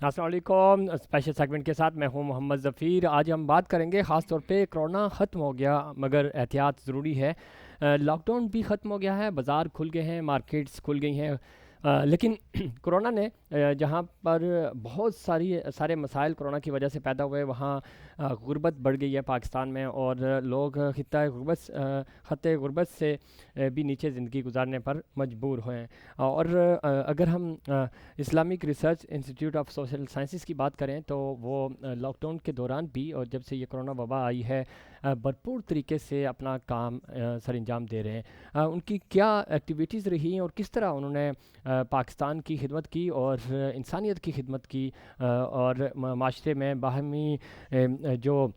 السلام علیکم، special segment کے ساتھ میں ہوں محمد ظفیر۔ آج ہم بات کریں گے خاص طور پہ کرونا ختم ہو گیا مگر احتیاط ضروری ہے۔ لاک ڈاؤن بھی ختم ہو گیا ہے، بازار کھل گئے ہیں، مارکیٹس کھل گئی ہیں، لیکن کرونا نے جہاں پر بہت سارے مسائل کرونا کی وجہ سے پیدا ہوئے، وہاں غربت بڑھ گئی ہے پاکستان میں، اور لوگ خطۂ غربت سے بھی نیچے زندگی گزارنے پر مجبور ہوئے ہیں۔ اور اگر ہم Islamic research institute of social sciences کی بات کریں تو وہ لاک ڈاؤن کے دوران بھی اور جب سے یہ کرونا وبا آئی ہے بھرپور طریقے سے اپنا کام سر انجام دے رہے ہیں۔ ان کی کیا ایکٹیویٹیز رہی ہیں اور کس طرح انہوں نے پاکستان کی خدمت کی اور انسانیت کی خدمت کی، اور معاشرے میں باہمی جو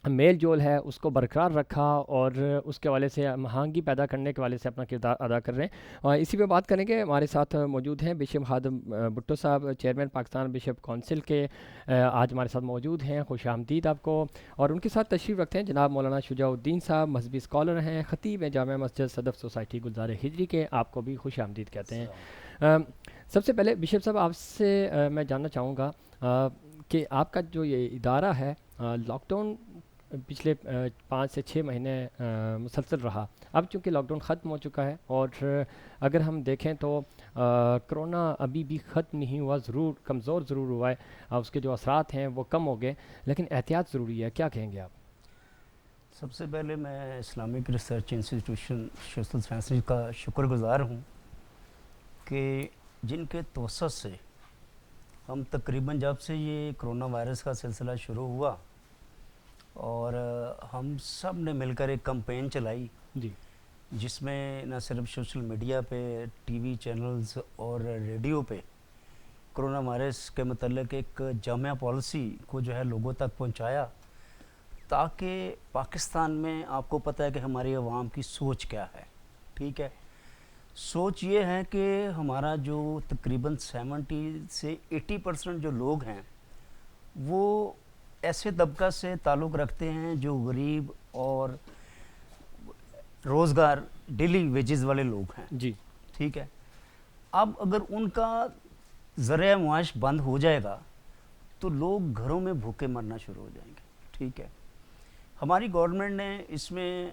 میل جول ہے اس کو برقرار رکھا، اور اس کے حوالے سے ہم آہنگی پیدا کرنے کے حوالے سے اپنا کردار ادا کر رہے ہیں۔ اور اسی پہ بات کریں گے، ہمارے ساتھ موجود ہیں بشپ خادم بھٹو صاحب، چیئرمین پاکستان بشپ کونسل کے، آج ہمارے ساتھ موجود ہیں۔ خوش آمدید آپ کو۔ اور ان کے ساتھ تشریف رکھتے ہیں جناب مولانا شجاع الدین صاحب، مذہبی اسکالر ہیں، خطیب ہیں جامع مسجد صدف سوسائٹی گلزار ہجری کے، آپ کو بھی خوش آمدید کہتے ہیں۔ سب سے پہلے بشپ صاحب آپ سے میں جاننا چاہوں گا کہ آپ کا جو یہ ادارہ ہے، لاک ڈاؤن پچھلے 5 سے 6 مہینے مسلسل رہا، اب چونکہ لاک ڈاؤن ختم ہو چکا ہے، اور اگر ہم دیکھیں تو کرونا ابھی بھی ختم نہیں ہوا، کمزور ضرور ہوا ہے، اس کے جو اثرات ہیں وہ کم ہو گئے، لیکن احتیاط ضروری ہے، کیا کہیں گے آپ؟ سب سے پہلے میں Islamic research institution social sciences کا شکر گزار ہوں کہ جن کے توسط سے ہم تقریباً جب سے یہ کرونا وائرس کا سلسلہ شروع ہوا اور ہم سب نے مل کر ایک کمپین چلائی، جی جس میں نہ صرف سوشل میڈیا پہ، ٹی وی چینلز اور ریڈیو پہ کرونا وائرس کے متعلق ایک جامع پالیسی کو جو ہے لوگوں تک پہنچایا، تاکہ پاکستان میں آپ کو پتہ ہے کہ ہماری عوام کی سوچ کیا ہے، ٹھیک ہے۔ سوچ یہ ہے کہ ہمارا جو تقریباً 70 سے 80% جو لوگ ہیں وہ ایسے طبقہ سے تعلق رکھتے ہیں جو غریب اور روزگار ڈیلی ویجز والے لوگ ہیں، جی ٹھیک ہے۔ اب اگر ان کا ذریعہ معاش بند ہو جائے گا تو لوگ گھروں میں بھوکے مرنا شروع ہو جائیں گے، ٹھیک ہے۔ ہماری گورنمنٹ نے اس میں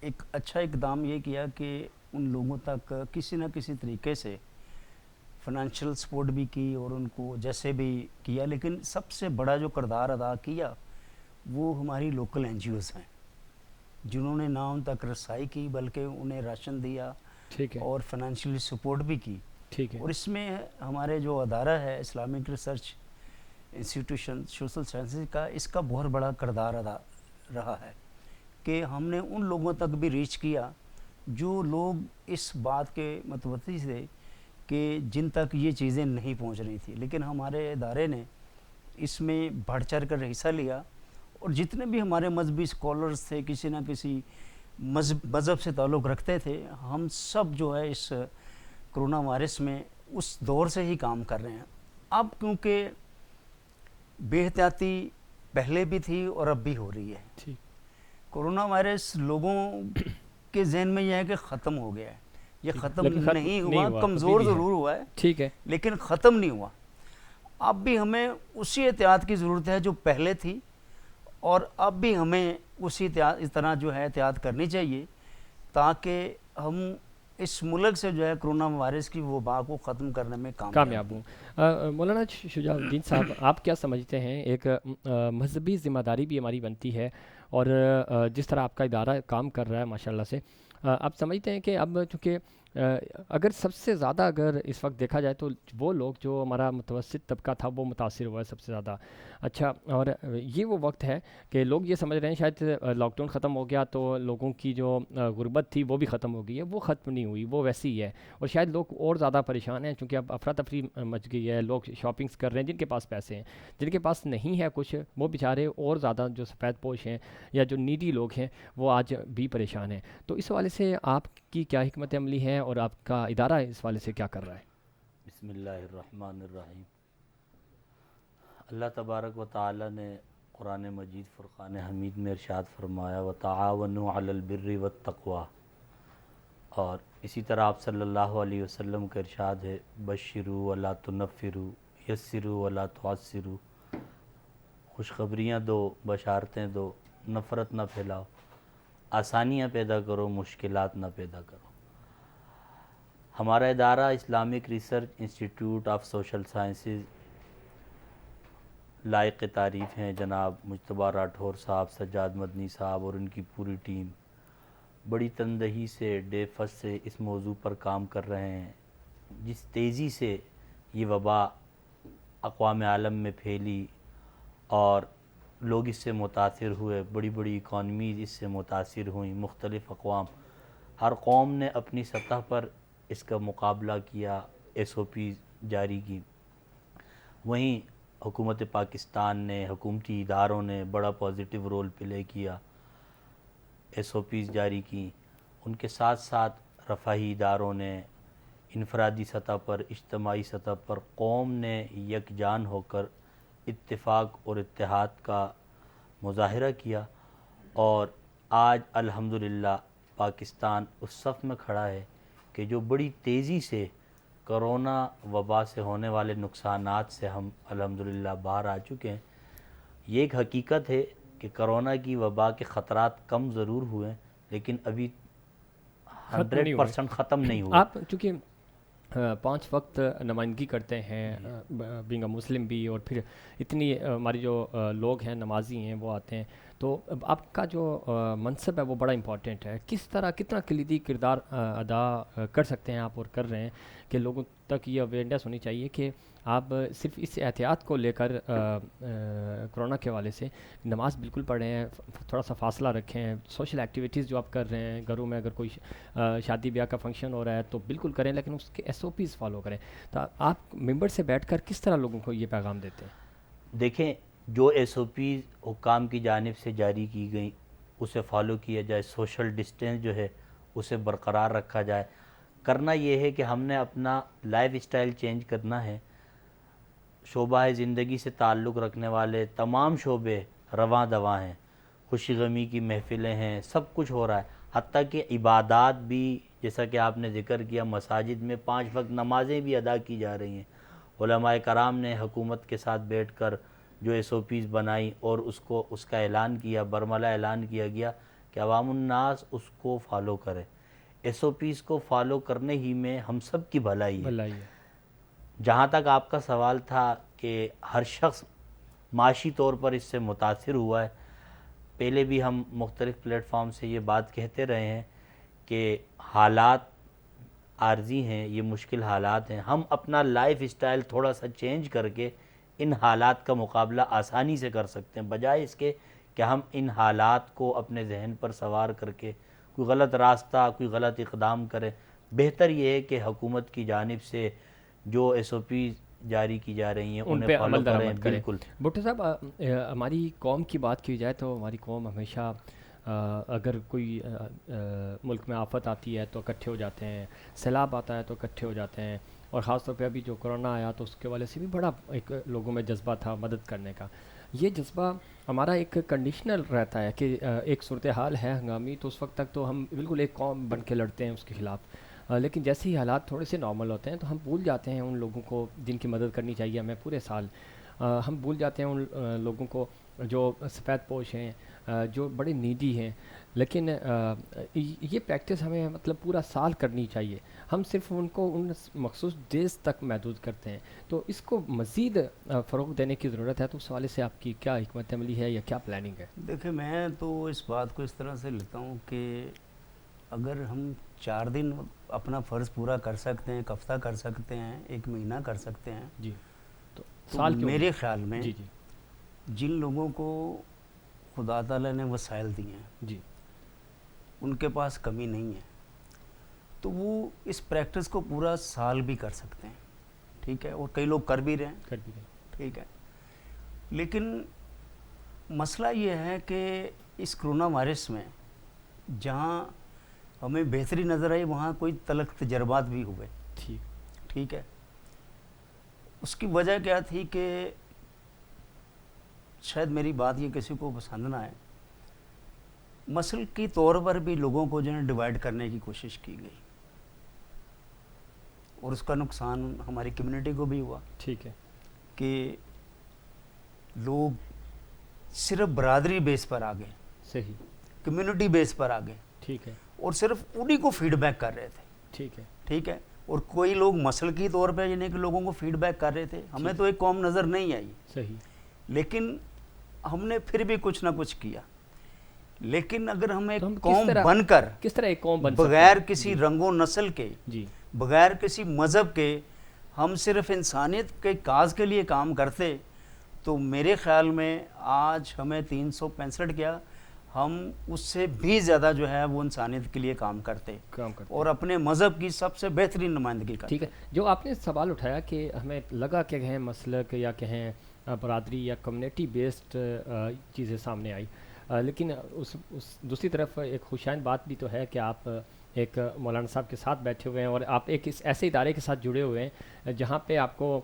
ایک اچھا اقدام یہ کیا کہ ان لوگوں تک کسی نہ کسی طریقے سے فنانشل سپورٹ بھی کی اور ان کو جیسے بھی کیا، لیکن سب سے بڑا جو کردار ادا کیا وہ ہماری لوکل این جی اوز ہیں، جنہوں نے نہ ان تک رسائی کی بلکہ انہیں راشن دیا ٹھیک ہے، اور فنانشلی سپورٹ بھی کی۔ ٹھیک ہے، اور اس میں ہمارے جو ادارہ ہے Islamic research institution social sciences کا، اس کا بہت بڑا کردار ادا رہا ہے کہ ہم نے ان لوگوں تک بھی ریچ کیا جو لوگ اس بات کے متوجہ تھے کہ جن تک یہ چیزیں نہیں پہنچ رہی تھیں، لیکن ہمارے ادارے نے اس میں بڑھ چڑھ کر حصہ لیا، اور جتنے بھی ہمارے مذہبی اسکالرز تھے، کسی نہ کسی مذہب سے تعلق رکھتے تھے، ہم سب جو ہے اس کرونا وائرس میں اس دور سے ہی کام کر رہے ہیں۔ اب کیونکہ بے احتیاطی پہلے بھی تھی اور اب بھی ہو رہی ہے، ٹھیک کرونا وائرس لوگوں کے ذہن میں یہ ہے کہ ختم ہو گیا ہے، یہ ٹھیک ہے، ختم لیکن ختم نہیں نہیں ہوا، ہوا، ابھی کمزور بھی ہے۔ ضرور ہوا ہے ٹھیک ہے، لیکن ختم نہیں ہوا۔ اب بھی ہمیں اسی احتیاط کی ضرورت ہے جو پہلے تھی، اور اب بھی ہمیں اسی طرح جو ہے احتیاط کرنی چاہیے، تاکہ ہم اس ملک سے جو ہے کرونا وائرس کی وبا کو ختم کرنے میں کامیاب کامیاب ہوں۔ ہوں۔ مولانا شجاع الدین صاحب، آپ کیا سمجھتے ہیں، ایک مذہبی ذمہ داری بھی ہماری بنتی ہے، اور جس طرح آپ کا ادارہ کام کر رہا ہے ماشاءاللہ سے، آپ سمجھتے ہیں کہ اب چونکہ اگر سب سے زیادہ اگر اس وقت دیکھا جائے تو وہ لوگ جو ہمارا متوسط طبقہ تھا وہ متاثر ہوا ہے سب سے زیادہ؟ اچھا، اور یہ وہ وقت ہے کہ لوگ یہ سمجھ رہے ہیں شاید لاک ڈاؤن ختم ہو گیا تو لوگوں کی جو غربت تھی وہ بھی ختم ہو گئی ہے، وہ ختم نہیں ہوئی، وہ ویسی ہی ہے، اور شاید لوگ اور زیادہ پریشان ہیں چونکہ اب افراتفری مچ گئی ہے، لوگ شاپنگس کر رہے ہیں جن کے پاس پیسے ہیں، جن کے پاس نہیں ہے کچھ وہ بیچارے اور زیادہ جو سفید پوش ہیں یا جو نیڈی لوگ ہیں وہ آج بھی پریشان ہیں۔ تو اس حوالے سے آپ کی کیا حکمت عملی ہے اور آپ کا ادارہ اس حوالے سے کیا کر رہا ہے؟ بسم اللہ الرحمن الرحیم۔ اللہ تبارک و تعالی نے قرآن مجید فرقان حمید میں ارشاد فرمایا وَتَعَاوَنُوا عَلَى الْبِرِّ وَالتَّقْوَى، اور اسی طرح آپ صلی اللہ علیہ وسلم کا ارشاد ہے بشروا ولا تنفروا یسروا ولا تعسروا، خوشخبریاں دو، بشارتیں دو، نفرت نہ پھیلاؤ، آسانیاں پیدا کرو، مشکلات نہ پیدا کرو۔ ہمارا ادارہ Islamic research institute of social sciences لائق تعریف ہیں جناب مجتبیٰ راٹھور صاحب، سجاد مدنی صاحب اور ان کی پوری ٹیم بڑی تندہی سے ڈے فرسٹ سے اس موضوع پر کام کر رہے ہیں۔ جس تیزی سے یہ وبا اقوام عالم میں پھیلی اور لوگ اس سے متاثر ہوئے، بڑی بڑی اکانومیز اس سے متاثر ہوئیں، مختلف اقوام، ہر قوم نے اپنی سطح پر اس کا مقابلہ کیا، ایس او پیز جاری کی۔ وہیں حکومت پاکستان نے، حکومتی اداروں نے بڑا پازیٹیو رول پلے کیا، ایس او پیز جاری کی۔ ان کے ساتھ ساتھ رفاہی اداروں نے، انفرادی سطح پر، اجتماعی سطح پر قوم نے یکجان ہو کر اتفاق اور اتحاد کا مظاہرہ کیا، اور آج الحمدللہ پاکستان اس صف میں کھڑا ہے کہ جو بڑی تیزی سے کرونا وبا سے ہونے والے نقصانات سے ہم الحمدللہ باہر آ چکے ہیں۔ یہ ایک حقیقت ہے کہ کرونا کی وبا کے خطرات کم ضرور ہوئے لیکن ابھی 100% ختم نہیں ہوئے۔ آپ چونکہ 5 وقت نمائندگی کرتے ہیں بینگ اے مسلم بھی، اور پھر اتنی ہماری جو لوگ ہیں نمازی ہیں وہ آتے ہیں، تو آپ کا جو منصب ہے وہ بڑا امپورٹنٹ ہے۔ کس طرح کتنا کلیدی کردار ادا کر سکتے ہیں آپ اور کر رہے ہیں کہ لوگوں تک یہ اویئرنیس ہونی چاہیے کہ آپ صرف اس احتیاط کو لے کر کرونا کے حوالے سے نماز بالکل پڑھ رہے ہیں، تھوڑا سا فاصلہ رکھیں، سوشل ایکٹیویٹیز جو آپ کر رہے ہیں گھروں میں، اگر کوئی شادی بیاہ کا فنکشن ہو رہا ہے تو بالکل کریں، لیکن اس کے ایس او پیز فالو کریں۔ تو آپ ممبر سے بیٹھ کر کس طرح لوگوں کو یہ پیغام دیتے ہیں؟ دیکھیں، جو ایس او پیز حکام کی جانب سے جاری کی گئیں اسے فالو کیا جائے، سوشل ڈسٹینس جو ہے اسے برقرار رکھا جائے۔ کرنا یہ ہے کہ ہم نے اپنا لائف اسٹائل چینج کرنا ہے۔ شعبہ زندگی سے تعلق رکھنے والے تمام شعبے رواں دواں ہیں، خوشی غمی کی محفلیں ہیں، سب کچھ ہو رہا ہے، حتیٰ کہ عبادات بھی، جیسا کہ آپ نے ذکر کیا، مساجد میں 5 وقت نمازیں بھی ادا کی جا رہی ہیں۔ علماء کرام نے حکومت کے ساتھ بیٹھ کر جو ایس او پیز بنائی اور اس کا اعلان کیا، برملا اعلان کیا گیا کہ عوام الناس اس کو فالو کرے۔ ایس او پیز کو فالو کرنے ہی میں ہم سب کی بھلائی ہے۔ جہاں تک آپ کا سوال تھا کہ ہر شخص معاشی طور پر اس سے متاثر ہوا ہے، پہلے بھی ہم مختلف پلیٹ فارم سے یہ بات کہتے رہے ہیں کہ حالات عارضی ہیں، یہ مشکل حالات ہیں، ہم اپنا لائف اسٹائل تھوڑا سا چینج کر کے ان حالات کا مقابلہ آسانی سے کر سکتے ہیں، بجائے اس کے کہ ہم ان حالات کو اپنے ذہن پر سوار کر کے کوئی غلط راستہ، کوئی غلط اقدام کریں۔ بہتر یہ ہے کہ حکومت کی جانب سے جو ایس او پیز جاری کی جا رہی ہیں ان پہ عمل درآمد کریں۔ بالکل۔ بھٹو صاحب، ہماری قوم کی بات کی جائے تو ہماری قوم ہمیشہ اگر کوئی ملک میں آفت آتی ہے تو اکٹھے ہو جاتے ہیں، سیلاب آتا ہے تو اکٹھے ہو جاتے ہیں، اور خاص طور پہ ابھی جو کرونا آیا تو اس کے والے سے بھی بڑا ایک لوگوں میں جذبہ تھا مدد کرنے کا۔ یہ جذبہ ہمارا ایک کنڈیشنل رہتا ہے کہ ایک صورتحال ہے ہنگامی، تو اس وقت تک تو ہم بالکل ایک قوم بن کے لڑتے ہیں اس کے خلاف، لیکن جیسے ہی حالات تھوڑے سے نارمل ہوتے ہیں تو ہم بھول جاتے ہیں ان لوگوں کو جن کی مدد کرنی چاہیے ہمیں پورے سال۔ ہم بھول جاتے ہیں ان لوگوں کو جو سفید پوش ہیں، جو بڑے نیڈی ہیں، لیکن یہ پریکٹس ہمیں مطلب پورا سال کرنی چاہیے۔ ہم صرف ان کو ان مخصوص ڈیز تک محدود کرتے ہیں، تو اس کو مزید فروغ دینے کی ضرورت ہے۔ تو اس حوالے سے آپ کی کیا حکمت عملی ہے یا کیا پلاننگ ہے؟ دیکھیں، میں تو اس بات کو اس طرح سے لیتا ہوں کہ اگر ہم 4 دن اپنا فرض پورا کر سکتے ہیں، ایک ہفتہ کر سکتے ہیں، 1 مہینہ کر سکتے ہیں، جی، تو سال میرے خیال میں جی جی جن لوگوں کو خدا تعالیٰ نے وسائل دیے ہیں، جی، ان کے پاس کمی نہیں ہے، تو وہ اس پریکٹس کو پورا سال بھی کر سکتے ہیں، ٹھیک ہے، اور کئی لوگ کر بھی رہے ہیں، ٹھیک ہے۔ لیکن مسئلہ یہ ہے کہ اس کرونا وائرس میں جہاں ہمیں بہتری نظر آئی وہاں کوئی تلخ تجربات بھی ہوئے، ٹھیک ہے۔ اس کی وجہ کیا تھی کہ شاید میری بات یہ کسی کو پسند نہ آئے، مسلکی طور پر بھی لوگوں کو جو ہے ڈیوائیڈ کرنے کی کوشش کی گئی، اور اس کا نقصان ہماری کمیونٹی کو بھی ہوا، ٹھیک ہے۔ کہ لوگ صرف برادری بیس پر آ گئے, صحیح, کمیونٹی بیس پر آ گئے, ٹھیک ہے, اور صرف انہی کو فیڈ بیک کر رہے تھے, ٹھیک ہے, ٹھیک ہے. اور کوئی لوگ مسلکی طور پہ یعنی کہ لوگوں کو فیڈ بیک کر رہے تھے. ہمیں تو ایک قوم نظر نہیں آئی, صحیح, لیکن ہم نے پھر بھی کچھ نہ کچھ کیا. لیکن اگر ہم ایک تو ہم قوم بن کر, کس طرح ایک قوم بن سکتے بغیر ہیں؟ کسی رنگ و نسل کے, جی, بغیر کسی مذہب کے, ہم صرف انسانیت کے کاز کے لیے کام کرتے, تو میرے خیال میں آج ہمیں 365 کیا, ہم اس سے بھی زیادہ جو ہے وہ انسانیت کے لیے کام کرتے اور اپنے مذہب کی سب سے بہترین نمائندگی کرتے. ٹھیک ہے. جو آپ نے سوال اٹھایا کہ ہمیں لگا کہ کہیں مسلک یا کہیں برادری یا کمیونٹی بیسڈ چیزیں سامنے آئی, لیکن اس دوسری طرف ایک خوشائند بات بھی تو ہے کہ آپ ایک مولانا صاحب کے ساتھ بیٹھے ہوئے ہیں اور آپ ایک اس ایسے ادارے کے ساتھ جڑے ہوئے ہیں جہاں پہ آپ کو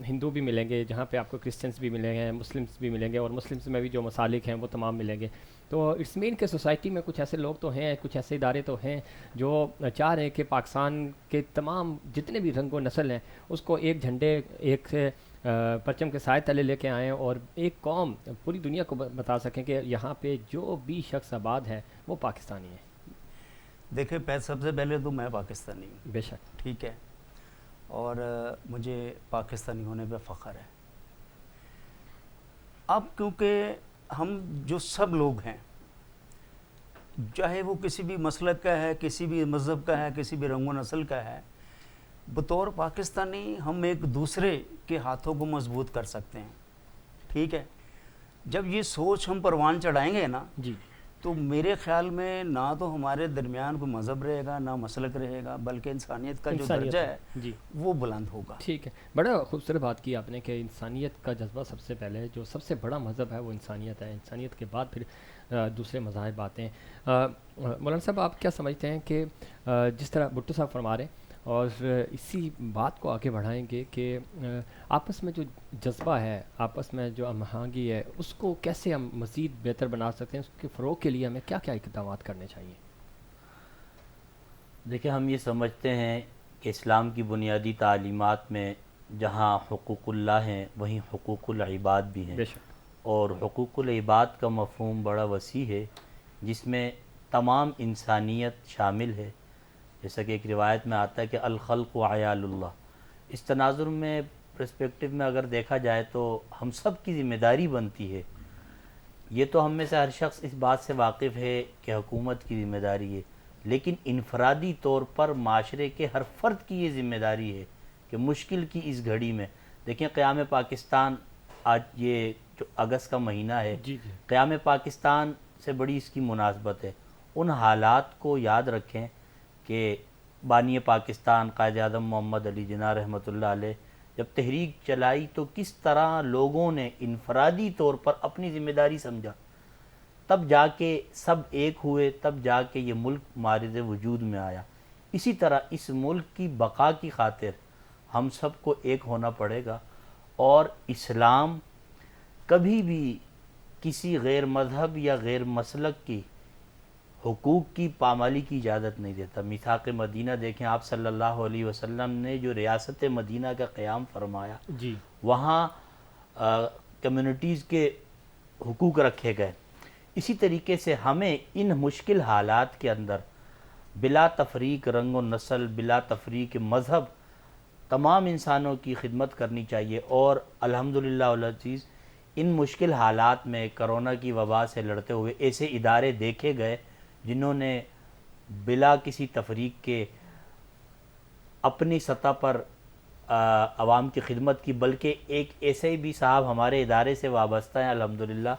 ہندو بھی ملیں گے, جہاں پہ آپ کو کرسچنس بھی ملیں گے, مسلمس بھی ملیں گے, اور مسلمس میں بھی جو مسالک ہیں وہ تمام ملیں گے. تو اٹس مین کہ سوسائٹی میں کچھ ایسے لوگ تو ہیں, کچھ ایسے ادارے تو ہیں جو چاہ رہے ہیں کہ پاکستان کے تمام جتنے بھی رنگ و نسل ہیں اس کو ایک جھنڈے, ایک پرچم کے سائے تلے لے کے آئیں اور ایک قوم پوری دنیا کو بتا سکیں کہ یہاں پہ جو بھی شخص آباد ہے وہ پاکستانی ہے. دیکھیں سب سے پہلے تو میں پاکستانی ہوں, بے شک, ٹھیک ہے, اور مجھے پاکستانی ہونے پہ فخر ہے. اب کیونکہ ہم جو سب لوگ ہیں, چاہے وہ کسی بھی مسلک کا ہے, کسی بھی مذہب کا ہے, کسی بھی رنگ و نسل کا ہے, بطور پاکستانی ہم ایک دوسرے کے ہاتھوں کو مضبوط کر سکتے ہیں. ٹھیک ہے, جب یہ سوچ ہم پروان چڑھائیں گے نا, جی, تو میرے خیال میں نہ تو ہمارے درمیان کوئی مذہب رہے گا, نہ مسلک رہے گا, بلکہ انسانیت کا جو درجہ ہے جی, وہ بلند ہوگا. ٹھیک ہے. بڑا خوبصورت بات کی آپ نے کہ انسانیت کا جذبہ سب سے پہلے ہے, جو سب سے بڑا مذہب ہے وہ انسانیت ہے, انسانیت کے بعد پھر دوسرے مذاہب آتے ہیں. مولانا صاحب آپ کیا سمجھتے ہیں کہ جس طرح بھٹو صاحب فرما رہے ہیں, اور اسی بات کو آگے بڑھائیں گے کہ آپس میں جو جذبہ ہے, آپس میں جو ہم آہنگی ہے, اس کو کیسے ہم مزید بہتر بنا سکتے ہیں, اس کے فروغ کے لیے ہمیں کیا کیا اقدامات کرنے چاہیے؟ دیکھیں, ہم یہ سمجھتے ہیں کہ اسلام کی بنیادی تعلیمات میں جہاں حقوق اللہ ہیں وہیں حقوق العباد بھی ہیں, بے شک, اور حقوق العباد کا مفہوم بڑا وسیع ہے جس میں تمام انسانیت شامل ہے. جیسا کہ ایک روایت میں آتا ہے کہ الخلق و عیال اللہ. اس تناظر میں پرسپیکٹیو میں اگر دیکھا جائے تو ہم سب کی ذمہ داری بنتی ہے. یہ تو ہم میں سے ہر شخص اس بات سے واقف ہے کہ حکومت کی ذمہ داری ہے, لیکن انفرادی طور پر معاشرے کے ہر فرد کی یہ ذمہ داری ہے کہ مشکل کی اس گھڑی میں, دیکھیں قیام پاکستان آج یہ جو اگست کا مہینہ ہے, جی, جی, قیام پاکستان سے بڑی اس کی مناسبت ہے. ان حالات کو یاد رکھیں کہ بانی پاکستان قائد اعظم محمد علی جناح رحمۃ اللہ علیہ جب تحریک چلائی تو کس طرح لوگوں نے انفرادی طور پر اپنی ذمہ داری سمجھا, تب جا کے سب ایک ہوئے, تب جا کے یہ ملک معرض وجود میں آیا. اسی طرح اس ملک کی بقا کی خاطر ہم سب کو ایک ہونا پڑے گا, اور اسلام کبھی بھی کسی غیر مذہب یا غیر مسلک کی حقوق کی پامالی کی اجازت نہیں دیتا. میثاق مدینہ دیکھیں, آپ صلی اللہ علیہ وسلم نے جو ریاست مدینہ کا قیام فرمایا, جی, وہاں کمیونٹیز کے حقوق رکھے گئے. اسی طریقے سے ہمیں ان مشکل حالات کے اندر بلا تفریق رنگ و نسل, بلا تفریق مذہب, تمام انسانوں کی خدمت کرنی چاہیے. اور الحمدللہ العزیز ان مشکل حالات میں کرونا کی وبا سے لڑتے ہوئے ایسے ادارے دیکھے گئے جنہوں نے بلا کسی تفریق کے اپنی سطح پر عوام کی خدمت کی. بلکہ ایک ایسے بھی صاحب ہمارے ادارے سے وابستہ ہیں الحمدللہ,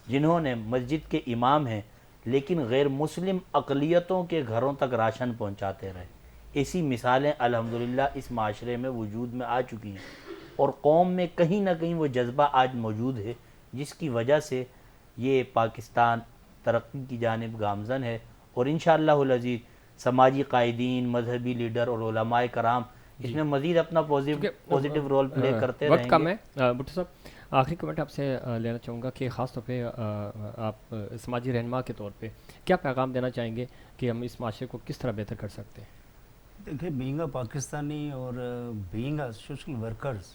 جنہوں نے مسجد کے امام ہیں لیکن غیر مسلم اقلیتوں کے گھروں تک راشن پہنچاتے رہے. ایسی مثالیں الحمدللہ اس معاشرے میں وجود میں آ چکی ہیں, اور قوم میں کہیں نہ کہیں وہ جذبہ آج موجود ہے جس کی وجہ سے یہ پاکستان ترقی کی جانب گامزن ہے. اور انشاءاللہ العزیز سماجی قائدین, مذہبی لیڈر اور علماء کرام اس میں مزید اپنا پوزیٹیو رول پلے کرتے رہیں گے. وقت کم ہے. بھٹو صاحب آخری کمنٹ آپ سے لینا چاہوں گا کہ خاص طور پہ آپ سماجی رہنما کے طور پہ کیا پیغام دینا چاہیں گے کہ ہم اس معاشرے کو کس طرح بہتر کر سکتے ہیں؟ دیکھیں, بینگ اے پاکستانی اور بینگ اے سوشل ورکرز,